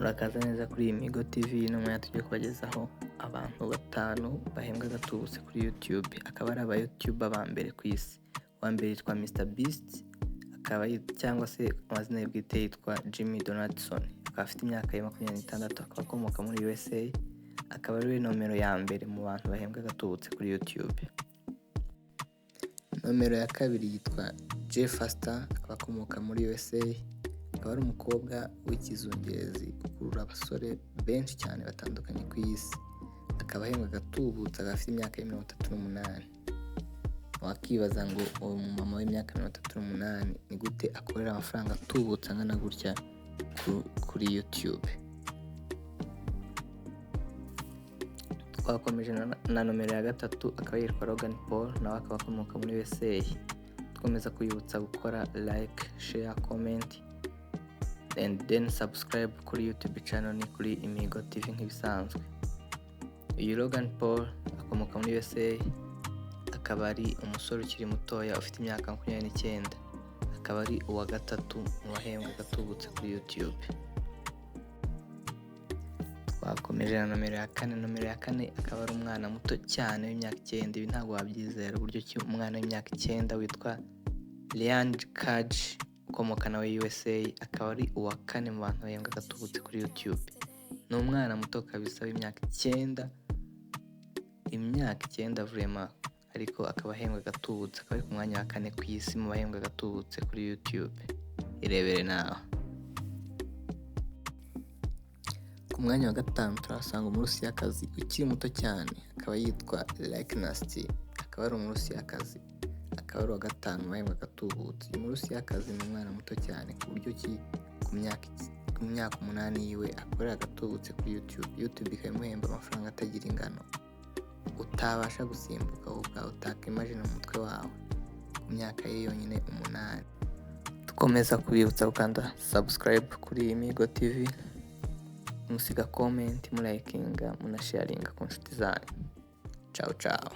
Murakaza neza kuri Imigo TV, n'umwanya tugiye kubagezaho abantu 5 bahembwa gatubutse kuri YouTube. Akaba ari aba YouTuber ba mbere ku isi. Uwa mbere yitwa Mr Beast, akaba cyangwa se amazina ye bwite yitwa Jimmy Donaldson. Akaba afite imyaka ya 26, akaba akomoka muri USA. Akaba ari nomero ya mbere mu bantu bahembwa gatubutse kuri YouTube. Nomero ya kabiri yitwa Jeffaster, akaba akomoka muri USA. Akaba ari umukobwa w'ikizungerezi ukurura abasore benshi cyane batandukanye ku isi. Akaba ahembwa gatubutse, agafite imyaka ya 38. Wakibaza ngo uwo mumama w'imyaka 38 ni gute akorera amafaranga atubutse angana gutya kuri YouTube. Twakomeje na nomero ya gatatu, akaba yitwa Logan Paul, nawe akaba akomoka muri USA. Twemeza kuyibutsa gukora like, share, comment and then subscribe kuri YouTube channel ni kuri Imigo TV nk'ibisanzwe. Uyu Logan Paul akomoka muri USA, akaba ari umusore ukiri mutoya ufite imyaka 29. Akaba ari uwa gatatu mu bahembwa gatubutse kuri YouTube. Twakomeje na nomero ya kane. Nomero ya kane akaba ari umwana muto cyane w'imyaka 9. Ibi ntabwo wabyizera uburyo ki umwana w'imyaka 9 witwa Ryan Kaj ukomoka nawe USA. Akaba ari uwa kane mu bantu bahembwa gatubutse kuri YouTube. Ni umwana muto kabisa w'imyaka 9. Imyaka 9 vraiment, ariko akaba ahembwa gatubutse. Akaba ari ku mwanya wa 4 ku isi mu bahembwa gatubutse kuri YouTube. Irebere nawe. Ku mwanya wa 5 turasanga umurusiyakazi ukiri muto cyane, akaba yitwa Like Nasty. Akaba ari umurusiyakazi, akaba ari uwa 5 mu bahembwa gatubutse. Uyu murusiyakazi ni umwana muto cyane ku buryo ki ku myaka 8 yiwe akorera gatubutse kuri YouTube. YouTube ikaba imuhemba amafaranga atagira ingano utabasha gusimbuka wowe ubwawe utakimagine mu mutwe wawe ku myaka ye yonyine 8. Dukomeza kubibutsa gukanda subscribe kuri Imigo TV, musiga comment, mulayikinga, munasharinga ku nshuti zanyu. Ciao ciao.